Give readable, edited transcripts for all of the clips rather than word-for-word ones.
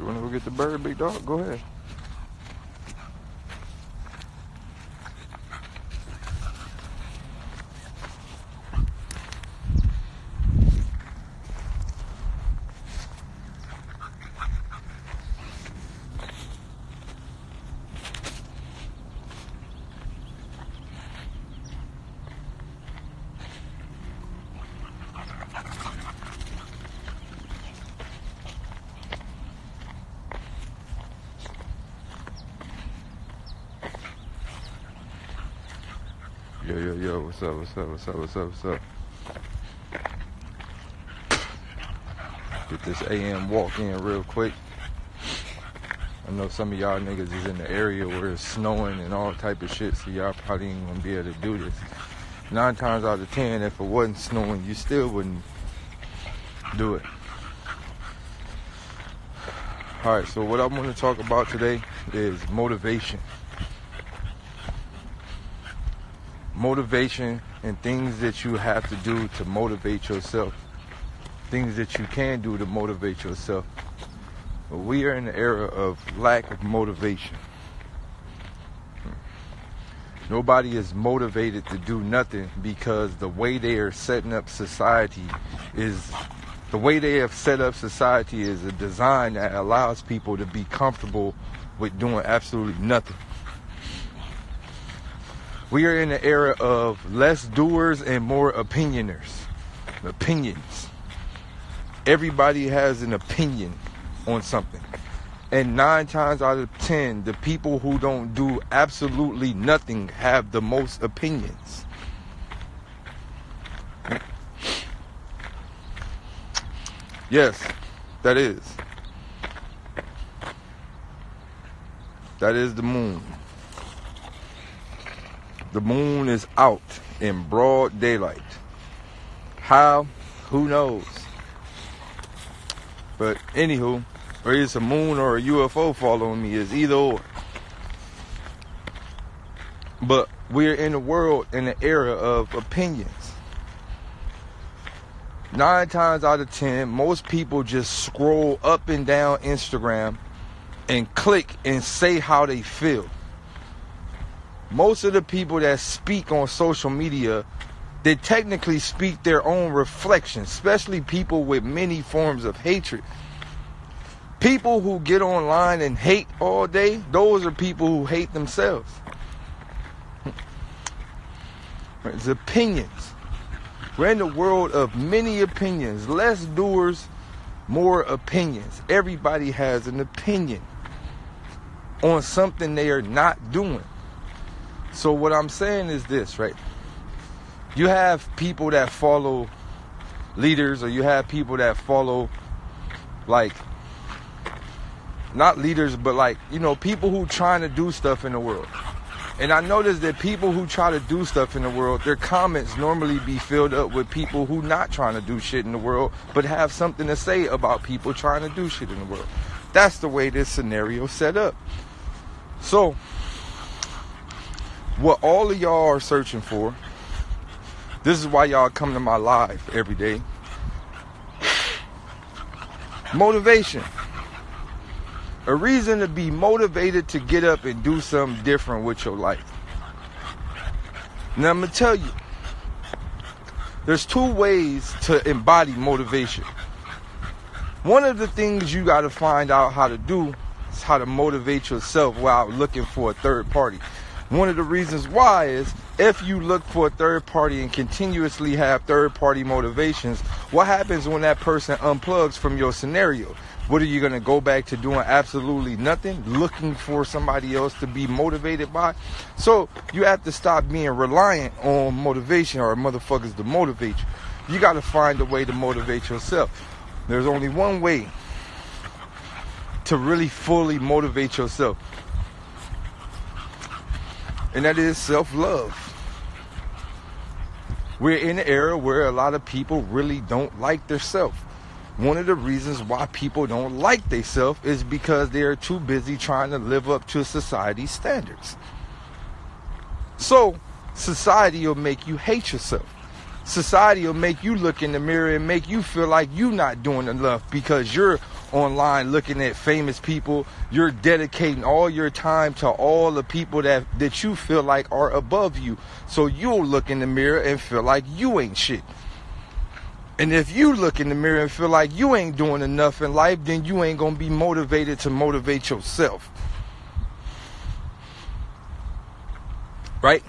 You want to go get the bird, big dog? Go ahead. Yo, what's up? Get this AM walk in real quick. I know some of y'all niggas is in the area where it's snowing and all type of shit, so y'all probably ain't gonna be able to do this. 9 times out of 10, if it wasn't snowing, you still wouldn't do it. Alright, so what I want to talk about today is motivation. Motivation and things that you have to do to motivate yourself. Things that you can do to motivate yourself. But we are in the era of lack of motivation. Nobody is motivated to do nothing because the way they are setting up society is the way they have set up society is a design that allows people to be comfortable with doing absolutely nothing. We are in the era of less doers and more opinioners. Opinions. Everybody has an opinion on something. And 9 times out of 10, the people who don't do absolutely nothing have the most opinions. Yes, that is. That is the moon. The moon is out in broad daylight. How? Who knows? But anywho, whether it's a moon or a UFO following me is either or. But we're in a world, in the era of opinions. 9 times out of 10, most people just scroll up and down Instagram and click and say how they feel. Most of the people that speak on social media, they technically speak their own reflection, especially people with many forms of hatred. People who get online and hate all day, those are people who hate themselves. It's opinions. We're in the world of many opinions, less doers, more opinions. Everybody has an opinion on something they are not doing. So what I'm saying is this, right? You have people that follow leaders, or you have people that follow, like, not leaders, but like, you know, people who trying to do stuff in the world. And I noticed that people who try to do stuff in the world, their comments normally be filled up with people who not trying to do shit in the world, but have something to say about people trying to do shit in the world. That's the way this scenario set up. So what all of y'all are searching for, this is why y'all come to my live every day. Motivation. A reason to be motivated to get up and do something different with your life. Now I'm going to tell you, there's 2 ways to embody motivation. One of the things you got to find out how to do is how to motivate yourself without looking for a third party. One of the reasons why is if you look for a third party and continuously have third party motivations, what happens when that person unplugs from your scenario? What are you going to go back to doing absolutely nothing, looking for somebody else to be motivated by? So you have to stop being reliant on motivation or motherfuckers to motivate you. You got to find a way to motivate yourself. There's only one way to really fully motivate yourself. And that is self-love. We're in an era where a lot of people really don't like themselves. One of the reasons why people don't like themselves is because they're too busy trying to live up to society's standards. So, society will make you hate yourself. Society will make you look in the mirror and make you feel like you're not doing enough because you're online looking at famous people. You're dedicating all your time to all the people that you feel like are above you. So you'll look in the mirror and feel like you ain't shit. And if you look in the mirror and feel like you ain't doing enough in life, then you ain't gonna be motivated to motivate yourself. Right?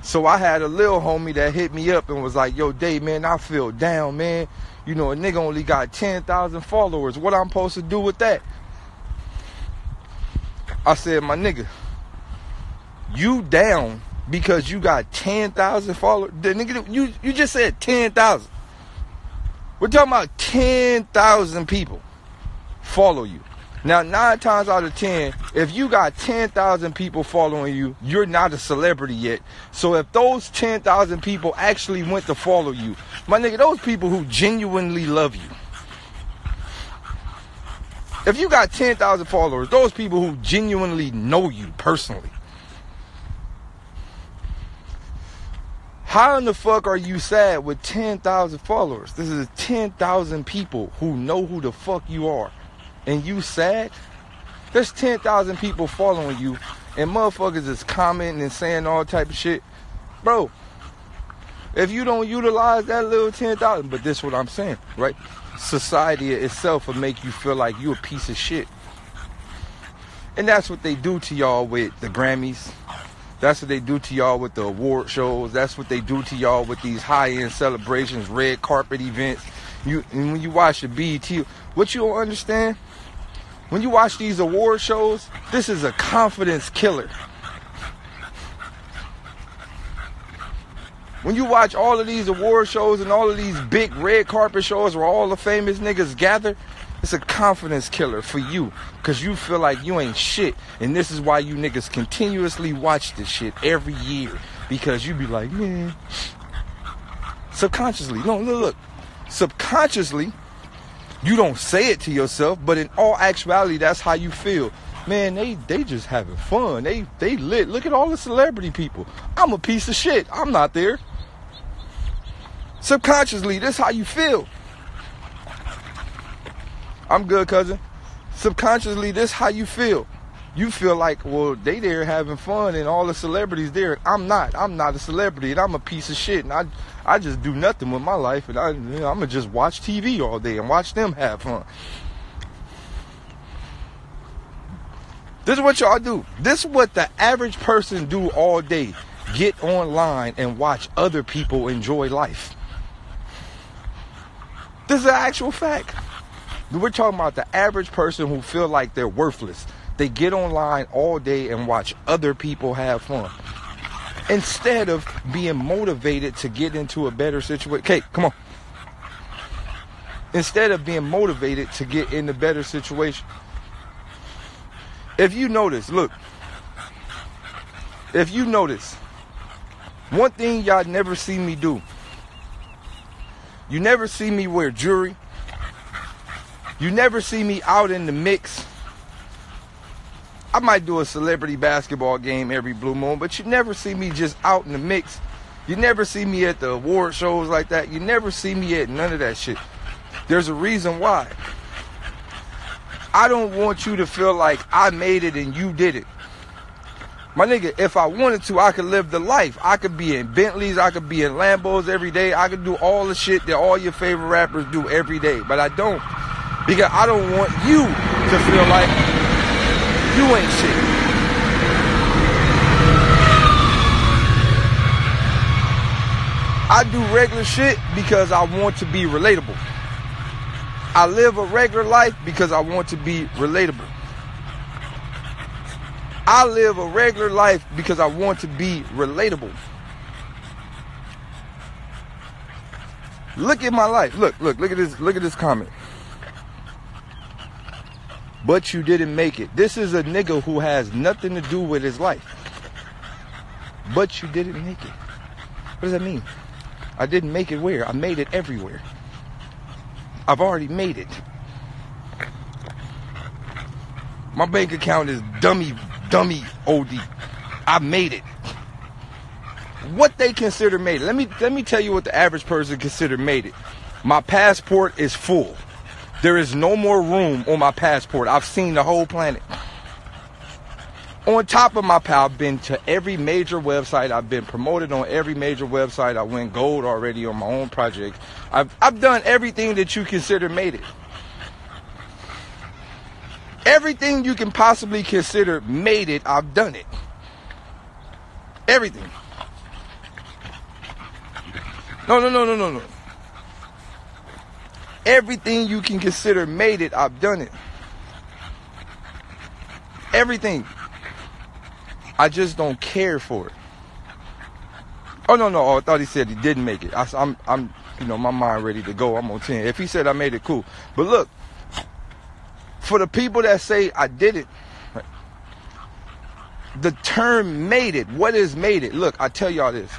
So I had a little homie that hit me up and was like, yo, Day, man, I feel down, man. You know, a nigga only got 10,000 followers. What I'm supposed to do with that? I said, my nigga, you down because you got 10,000 followers? The nigga, you just said 10,000. We're talking about 10,000 people follow you. Now, 9 times out of 10, if you got 10,000 people following you, you're not a celebrity yet. So if those 10,000 people actually went to follow you, my nigga, those people who genuinely love you. If you got 10,000 followers, those people who genuinely know you personally. How in the fuck are you sad with 10,000 followers? This is 10,000 people who know who the fuck you are. And you sad? There's 10,000 people following you and motherfuckers is commenting and saying all type of shit. Bro, if you don't utilize that little 10,000, but this is what I'm saying, right? Society itself will make you feel like you a piece of shit. And that's what they do to y'all with the Grammys. That's what they do to y'all with the award shows. That's what they do to y'all with these high-end celebrations, red carpet events. And when you watch the BET, what you don't understand, when you watch these award shows, this is a confidence killer. When you watch all of these award shows and all of these big red carpet shows where all the famous niggas gather, it's a confidence killer for you because you feel like you ain't shit. And this is why you niggas continuously watch this shit every year, because you be like, man, subconsciously, no, look, subconsciously, you don't say it to yourself, but in all actuality, that's how you feel. Man, they just having fun. They lit. Look at all the celebrity people. I'm a piece of shit. I'm not there. Subconsciously, that's how you feel. I'm good, cousin. Subconsciously, this how you feel. You feel like, well, they there having fun and all the celebrities there. I'm not a celebrity and I'm a piece of shit. And I just do nothing with my life. And I'm going to just watch TV all day and watch them have fun. This is what y'all do. This is what the average person do all day. Get online and watch other people enjoy life. This is an actual fact. We're talking about the average person who feel like they're worthless. They get online all day and watch other people have fun instead of being motivated to get into a better situation. Okay, come on. Instead of being motivated to get in a better situation. If you notice, look. If you notice, one thing y'all never see me do. You never see me wear jewelry. You never see me out in the mix. I might do a celebrity basketball game every blue moon, but you never see me just out in the mix. You never see me at the award shows like that. You never see me at none of that shit. There's a reason why. I don't want you to feel like I made it and you did it. My nigga, if I wanted to, I could live the life. I could be in Bentleys, I could be in Lambos every day. I could do all the shit that all your favorite rappers do every day. But I don't. Because I don't want you to feel like you ain't shit. I do regular shit because I want to be relatable. I live a regular life because I want to be relatable. I live a regular life because I want to be relatable. Look at my life. Look at this. Look at this comment. But you didn't make it. This is a nigga who has nothing to do with his life. But you didn't make it. What does that mean? I didn't make it where? I made it everywhere. I've already made it. My bank account is dummy OD. I made it. what they consider made it. Let me tell you what the average person consider made it. My passport is full. There is no more room on my passport. I've seen the whole planet. On top of my pal, I've been to every major website. I've been promoted on every major website. I went gold already on my own project. I've done everything that you consider made it. Everything you can possibly consider made it, I've done it. Everything. No. Everything you can consider made it, I've done it. Everything. I just don't care for it. Oh, no. I thought he said he didn't make it. I'm my mind ready to go. I'm on 10. If he said I made it, cool. But look, for the people that say I didn't, the term made it, what is made it? Look, I tell y'all this.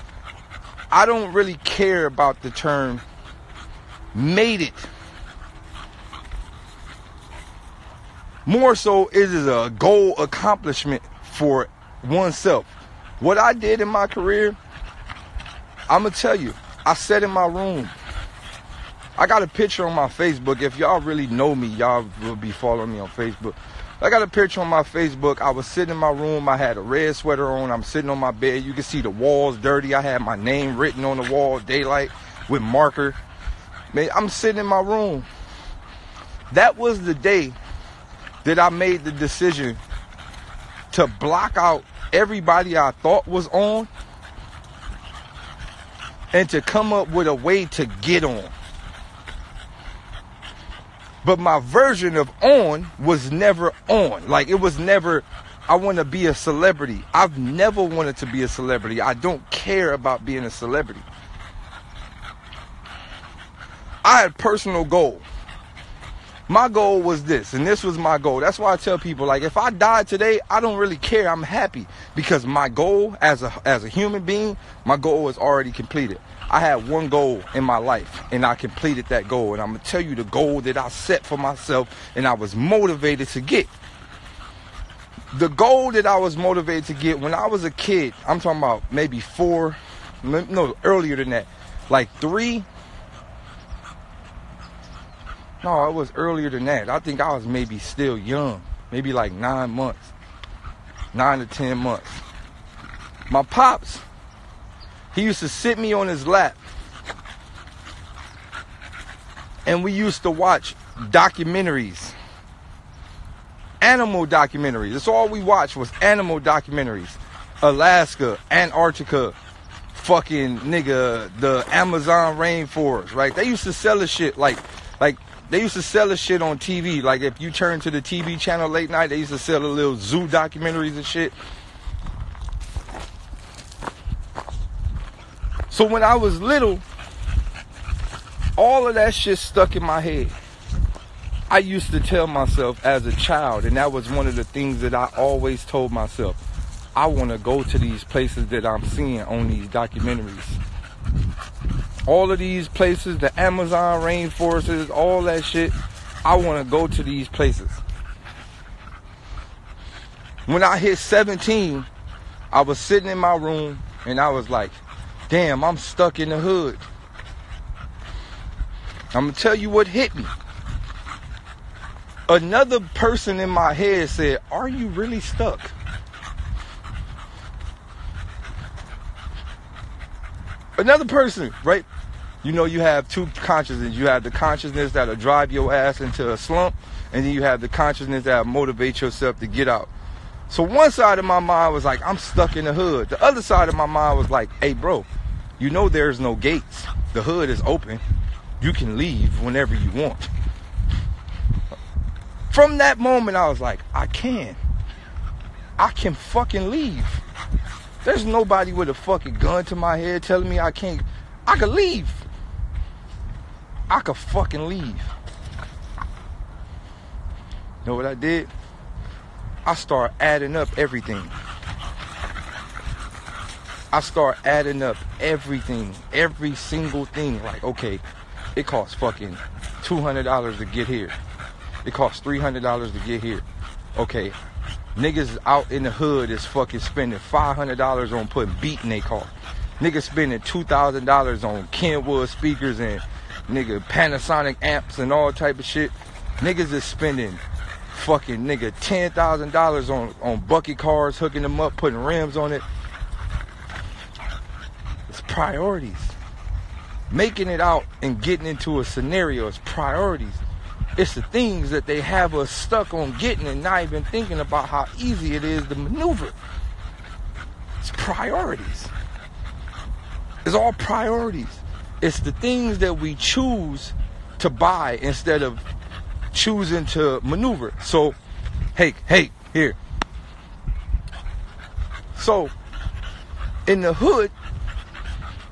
I don't really care about the term made it. More so, it is a goal accomplishment for oneself. What I did in my career, I'm going to tell you, I sat in my room. I got a picture on my Facebook. If y'all really know me, y'all will be following me on Facebook. I got a picture on my Facebook. I was sitting in my room. I had a red sweater on. I'm sitting on my bed. You can see the walls dirty. I had my name written on the wall, Daylyt, with marker. Man, I'm sitting in my room. That was the day that I made the decision to block out everybody I thought was on and to come up with a way to get on. But my version of on was never on. Like, it was never, I want to be a celebrity. I've never wanted to be a celebrity. I don't care about being a celebrity. I had personal goals. My goal was this, and this was my goal. That's why I tell people, like, if I died today, I don't really care. I'm happy because my goal as a human being, my goal was already completed. I had one goal in my life, and I completed that goal. And I'm going to tell you the goal that I set for myself, and I was motivated to get. The goal that I was motivated to get when I was a kid, I'm talking about maybe earlier than that, like 3. No, it was earlier than that. I think I was maybe still young. Maybe like 9 months. 9 to 10 months. My pops, he used to sit me on his lap. And we used to watch documentaries. Animal documentaries. That's all we watched was animal documentaries. Alaska, Antarctica, fucking nigga, the Amazon rainforest, right? They used to sell this shit like they used to sell this shit on TV. Like, if you turn to the TV channel late night, they used to sell the little zoo documentaries and shit. So when I was little, all of that shit stuck in my head. I used to tell myself as a child, and that was one of the things that I always told myself, I want to go to these places that I'm seeing on these documentaries. All of these places, the Amazon rainforests, all that shit, I want to go to these places. When I hit 17, I was sitting in my room and I was like, damn, I'm stuck in the hood. I'm going to tell you what hit me. Another person in my head said, are you really stuck? Another person, right? You know, you have two consciousnesses. You have the consciousness that'll drive your ass into a slump, and then you have the consciousness that'll motivate yourself to get out. So one side of my mind was like, I'm stuck in the hood. The other side of my mind was like, hey, bro, you know there's no gates. The hood is open. You can leave whenever you want. From that moment, I was like, I can fucking leave. There's nobody with a fucking gun to my head telling me I can't. I could leave. I could fucking leave. Know what I did? I start adding up everything. I start adding up everything, every single thing. Like, okay, it costs fucking $200 to get here. It costs $300 to get here. Okay, niggas out in the hood is fucking spending $500 on putting beat in their car. Niggas spending $2,000 on Kenwood speakers and nigga Panasonic amps and all type of shit. Niggas is spending fucking nigga $10,000 on bucket cars, hooking them up, putting rims on it. It's priorities. Making it out and getting into a scenario is priorities. It's the things that they have us stuck on getting and not even thinking about how easy it is to maneuver. It's priorities. It's all priorities. It's the things that we choose to buy instead of choosing to maneuver. So, hey, here. So, in the hood,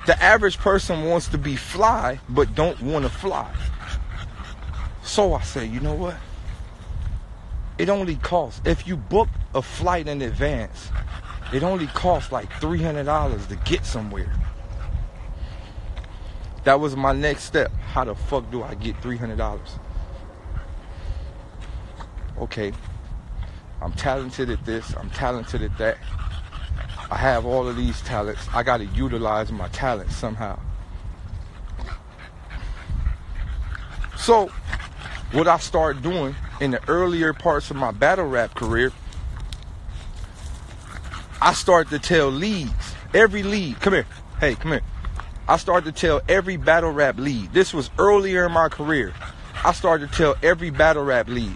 the average person wants to be fly, but don't want to fly. So I say, you know what? It only costs, if you book a flight in advance, it only costs like $300 to get somewhere. That was my next step. How the fuck do I get $300? Okay, I'm talented at this, I'm talented at that. I have all of these talents. I got to utilize my talents somehow. So, what I started doing in the earlier parts of my battle rap career, I started to tell leads, every lead, come here, hey, come here. I started to tell every battle rap lead. This was earlier in my career. I started to tell every battle rap lead,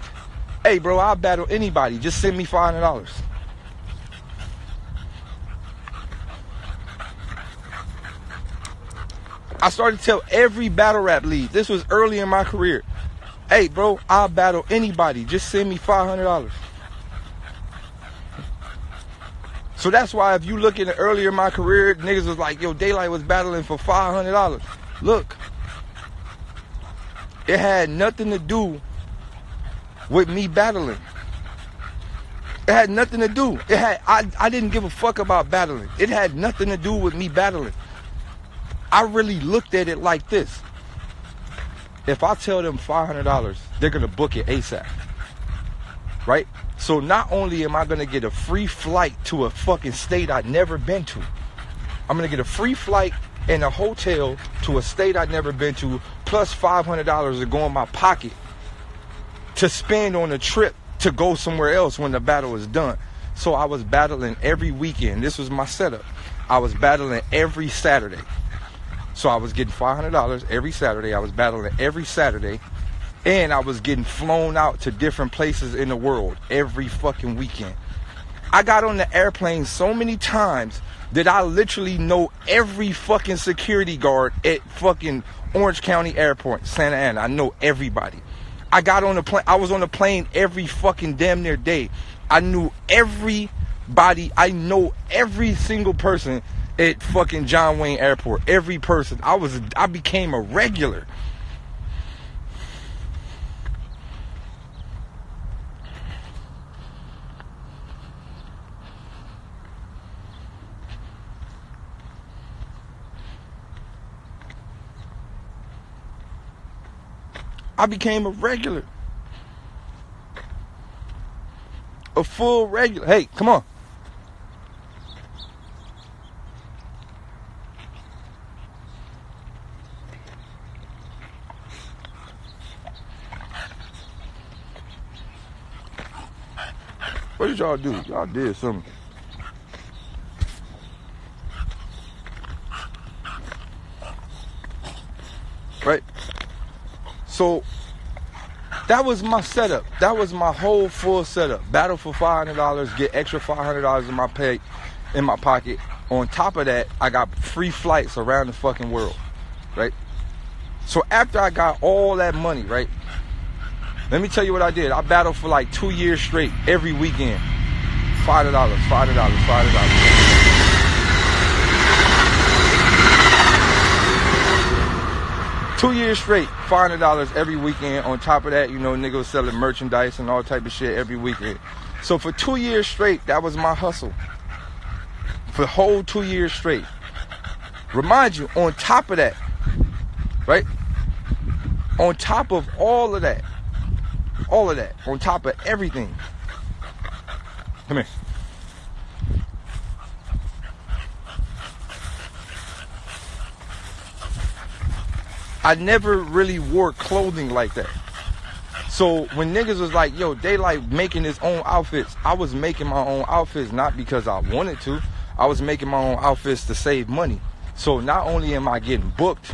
hey bro, I'll battle anybody, just send me $500. I started to tell every battle rap lead, this was early in my career, hey bro, I'll battle anybody, just send me $500. So that's why if you look at the earlier in my career, niggas was like, yo, Daylyt was battling for $500. Look, it had nothing to do with me battling. It had nothing to do. I didn't give a fuck about battling. It had nothing to do with me battling. I really looked at it like this. If I tell them $500, they're going to book it ASAP. Right? So not only am I going to get a free flight to a fucking state I've never been to, I'm going to get a free flight and a hotel to a state I've never been to, plus $500 to go in my pocket to spend on a trip to go somewhere else when the battle is done. So I was battling every weekend. This was my setup. I was battling every Saturday. So I was getting $500 every Saturday. I was battling every Saturday. And I was getting flown out to different places in the world every fucking weekend. I got on the airplane so many times that I literally know every fucking security guard at fucking Orange County Airport, Santa Ana. I know everybody. I got on the plane. I was on the plane every fucking damn near day. I knew everybody. I know every single person at fucking John Wayne Airport. Every person. I became a regular. I became a regular. A full regular. Hey, come on. What did y'all do? Y'all did something. Right? So that was my setup. That was my whole full setup. Battle for $500, get extra $500 in my pocket. On top of that, I got free flights around the fucking world. Right? So after I got all that money, right? Let me tell you what I did. I battled for like 2 years straight, every weekend. $500, $500. 2 years straight, $500 every weekend. On top of that, you know, niggas selling merchandise and all type of shit every weekend. So for 2 years straight, that was my hustle. For the whole 2 years straight. Remind you, on top of that, right? On top of all of that, on top of everything. Come here. I never really wore clothing like that. So when niggas was like, yo, Daylyt making his own outfits, I was making my own outfits not because I wanted to. I was making my own outfits to save money. So not only am I getting booked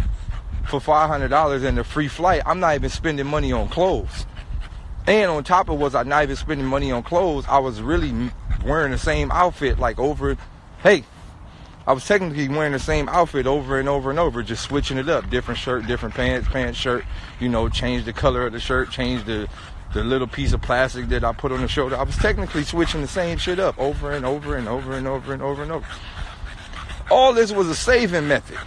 for $500 and a free flight, I'm not even spending money on clothes. And on top of I not even spending money on clothes, I was really wearing the same outfit like I was technically wearing the same outfit over and over and over, just switching it up. Different shirt, different pants, shirt, change the color of the shirt, change the little piece of plastic that I put on the shoulder. I was technically switching the same shit up over and over and over and over and over and over. All this was a saving method.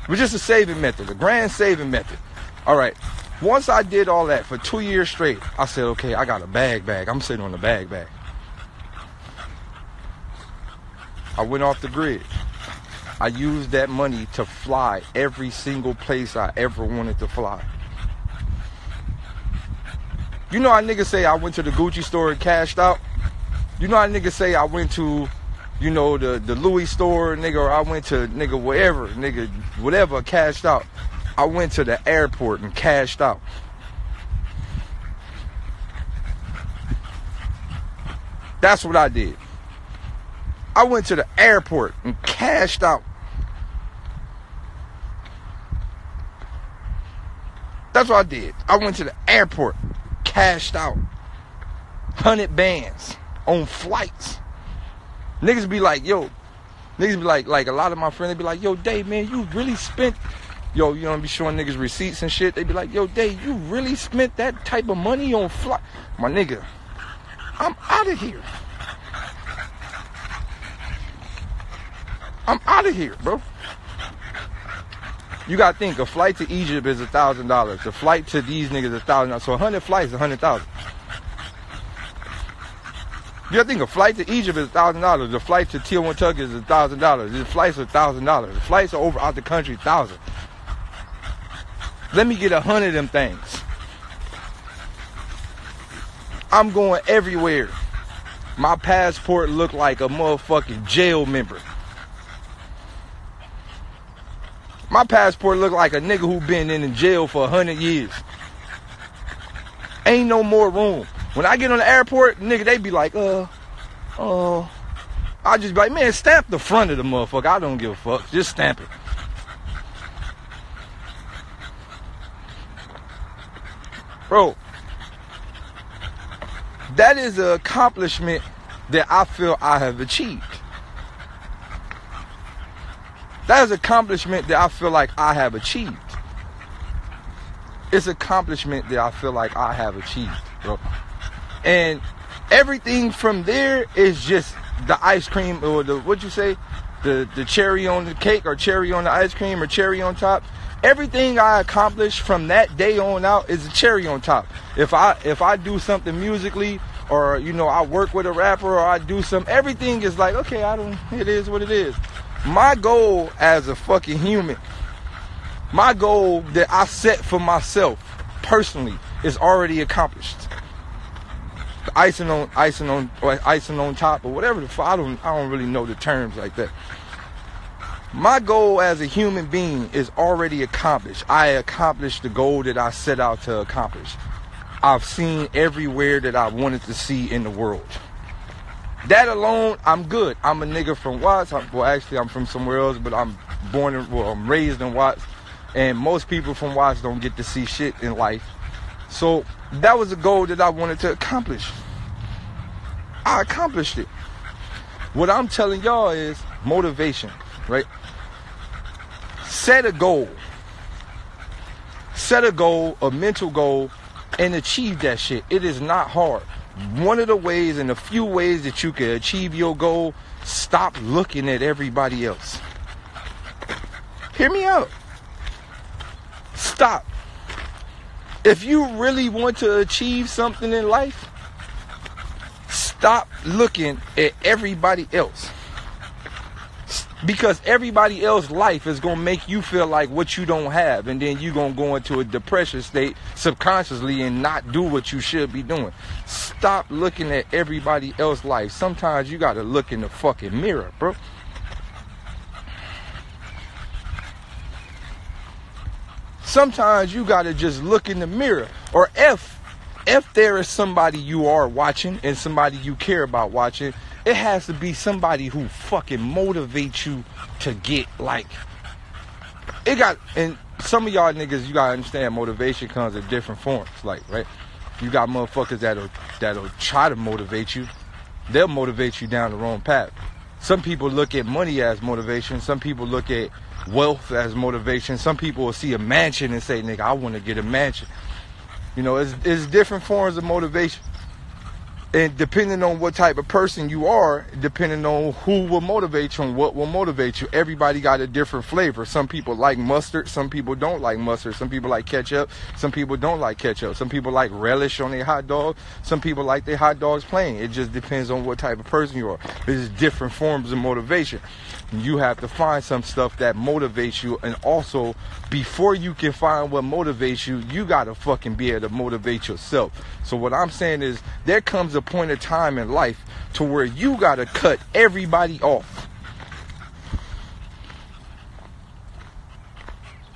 It was just a saving method, a grand saving method. All right. Once I did all that for 2 years straight, I said, okay, I got a bag. I'm sitting on the bag. I went off the grid. I used that money to fly every single place I ever wanted to fly. You know how niggas say I went to the Gucci store and cashed out? You know how niggas say I went to, the Louis store, nigga, or I went to, whatever, cashed out. I went to the airport and cashed out. That's what I did. I went to the airport and cashed out. That's what I did. I went to the airport, cashed out. 100 bands on flights. Niggas be like, yo. Niggas be like a lot of my friends, they be like, yo, Day, man, you really spent, yo, you don't be showing niggas receipts and shit. They be like, yo, Day, you really spent that type of money on flight. My nigga, I'm out of here. I'm out of here, bro. You gotta think, a flight to Egypt is $1,000. A flight to these niggas is $1,000. So 100 flights is 100,000. You gotta think, a flight to Egypt is $1,000. The flight to Tijuana is $1,000. The flights are $1,000. The flights are over out the country, 1,000. Let me get 100 of them things. I'm going everywhere. My passport look like a motherfucking jail member. My passport look like a nigga who been in jail for 100 years. Ain't no more room. When I get on the airport, nigga, they be like, I just be like, man, stamp the front of the motherfucker. I don't give a fuck. Just stamp it. Bro, that is an accomplishment that I feel I have achieved. That is an accomplishment that I feel like I have achieved. It's an accomplishment that I feel like I have achieved, bro. And everything from there is just the ice cream, or what'd you say? The cherry on the cake, or cherry on the ice cream, or cherry on top. Everything I accomplished from that day on out is a cherry on top. If I do something musically, or I work with a rapper, or I do something, everything is like, okay, it is what it is. My goal as a fucking human, my goal that I set for myself personally is already accomplished. The icing on top, or whatever the fuck, I don't really know the terms like that. My goal as a human being is already accomplished. I accomplished the goal that I set out to accomplish. I've seen everywhere that I wanted to see in the world. That alone, I'm good. I'm a nigga from Watts. I'm from somewhere else, but I'm raised in Watts. And most people from Watts don't get to see shit in life. So that was a goal that I wanted to accomplish. I accomplished it. What I'm telling y'all is motivation, right? Set a goal. Set a goal, a mental goal, and achieve that shit. It is not hard. One of the ways, and a few ways that you can achieve your goal, stop looking at everybody else. Hear me out. Stop. If you really want to achieve something in life, stop looking at everybody else. Because everybody else's life is going to make you feel like what you don't have. And then you're going to go into a depression state subconsciously and not do what you should be doing. Stop looking at everybody else's life. Sometimes you got to look in the fucking mirror, bro. Sometimes you got to just look in the mirror. Or if there is somebody you are watching and somebody you care about watching, it has to be somebody who fucking motivates you to get like it got. And some of y'all niggas, you gotta understand, motivation comes in different forms. Like, right, you got motherfuckers that'll try to motivate you. They'll motivate you down the wrong path. Some people look at money as motivation. Some people look at wealth as motivation. Some people will see a mansion and say, nigga, I want to get a mansion. You know, it's different forms of motivation. And depending on what type of person you are, depending on who will motivate you and what will motivate you, everybody got a different flavor. Some people like mustard. Some people don't like mustard. Some people like ketchup. Some people don't like ketchup. Some people like relish on their hot dog. Some people like their hot dogs plain. It just depends on what type of person you are. There's different forms of motivation. You have to find some stuff that motivates you. And also, before you can find what motivates you, you got to fucking be able to motivate yourself. So what I'm saying is, there comes a point of time in life to where you got to cut everybody off.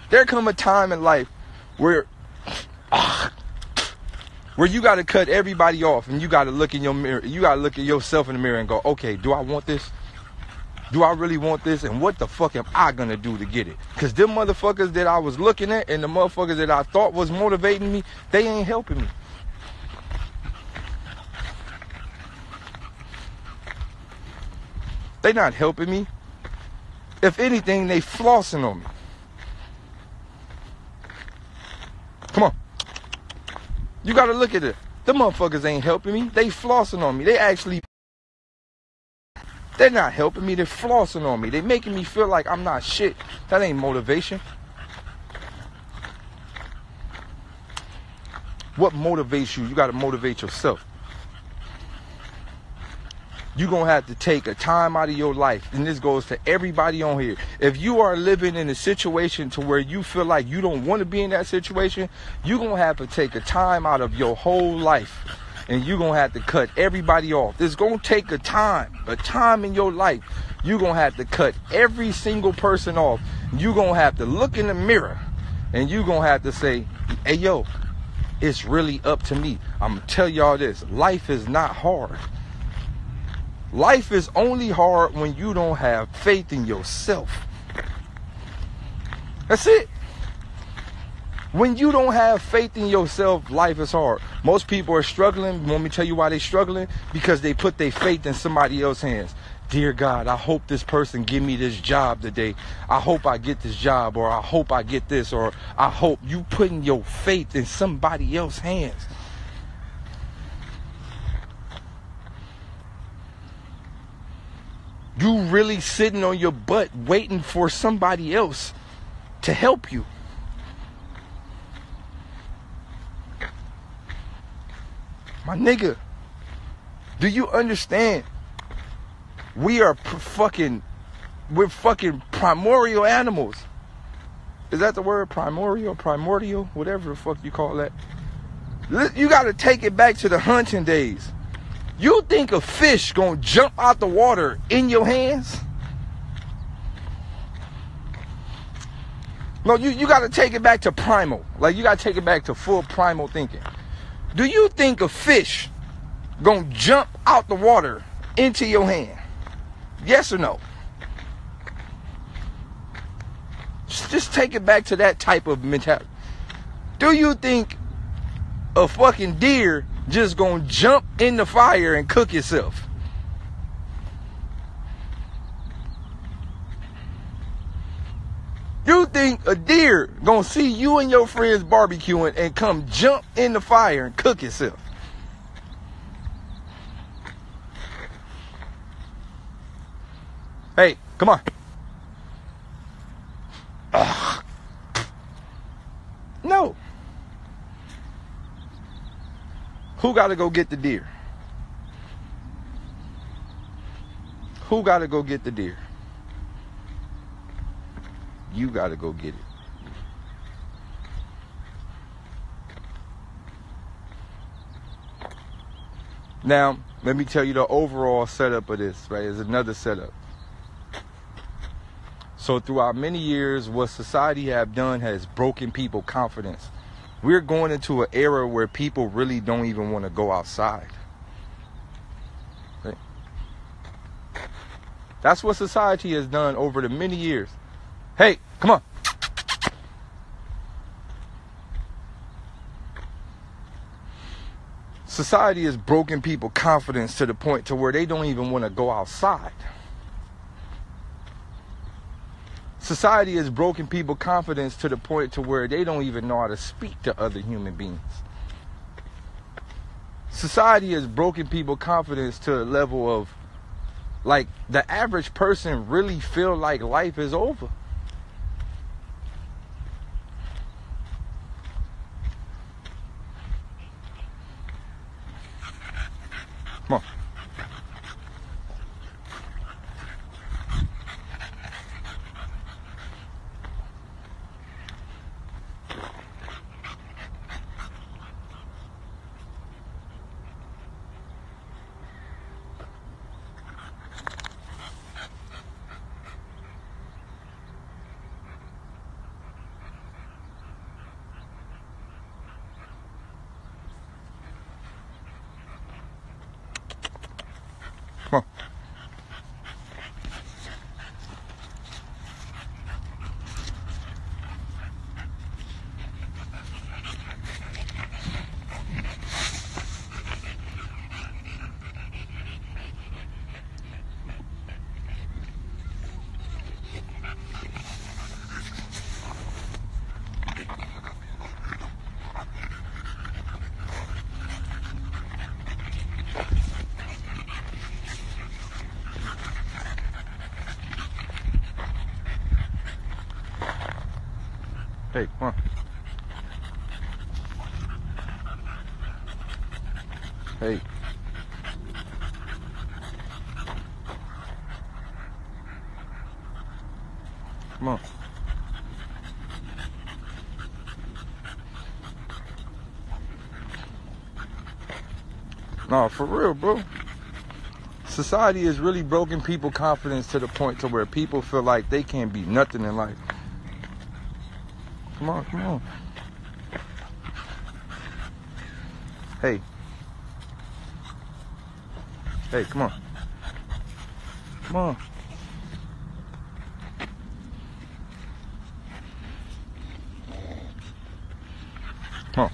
There come a time in life where you got to cut everybody off, and you got to look in your mirror. You got to look at yourself in the mirror and go, okay, do I want this? Do I really want this? And what the fuck am I gonna do to get it? Because them motherfuckers that I was looking at and the motherfuckers that I thought was motivating me, they ain't helping me. They not helping me. If anything, they flossing on me. Come on. You gotta look at it. Them motherfuckers ain't helping me. They flossing on me. They're not helping me. They're flossing on me. They're making me feel like I'm not shit. That ain't motivation. What motivates you? You got to motivate yourself. You're going to have to take a time out of your life. And this goes to everybody on here. If you are living in a situation to where you feel like you don't want to be in that situation, you're going to have to take a time out of your whole life. And you're going to have to cut everybody off. It's going to take a time in your life. You're going to have to cut every single person off. You're going to have to look in the mirror. And you're going to have to say, hey, yo, it's really up to me. I'm going to tell y'all this. Life is not hard. Life is only hard when you don't have faith in yourself. That's it. When you don't have faith in yourself, life is hard. Most people are struggling. Want me to tell you why they're struggling? Because they put their faith in somebody else's hands. Dear God, I hope this person give me this job today. I hope I get this job, or I hope I get this, or I hope. You putting your faith in somebody else's hands. You really sitting on your butt waiting for somebody else to help you. My nigga, do you understand? We're fucking primordial animals. Is that the word? Primordial, whatever the fuck you call that. You got to take it back to the hunting days. You think a fish gonna jump out the water in your hands? No, you got to take it back to primal. Like, you got to take it back to full primal thinking. Do you think a fish gonna jump out the water into your hand? Yes or no? Just take it back to that type of mentality. Do you think a fucking deer just gonna jump in the fire and cook itself? You think a deer gonna see you and your friends barbecuing and come jump in the fire and cook itself? Hey, come on. Ugh. No. Who got to go get the deer? Who got to go get the deer? You got to go get it. Now, let me tell you the overall setup of this, right? There's another setup. So throughout many years, what society have done has broken people's confidence. We're going into an era where people really don't even want to go outside. Right? That's what society has done over the many years. Hey, come on. Society has broken people's confidence to the point to where they don't even want to go outside. Society has broken people's confidence to the point to where they don't even know how to speak to other human beings. Society has broken people's confidence to a level of, like, the average person really feel like life is over. Come on. Come on. Hey, come on. Hey. Come on. No, for real, bro. Society has really broken people's confidence to the point to where people feel like they can't be nothing in life. Come on, come on. Hey. Hey, come on. Come on. Come on.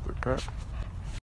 Good crap.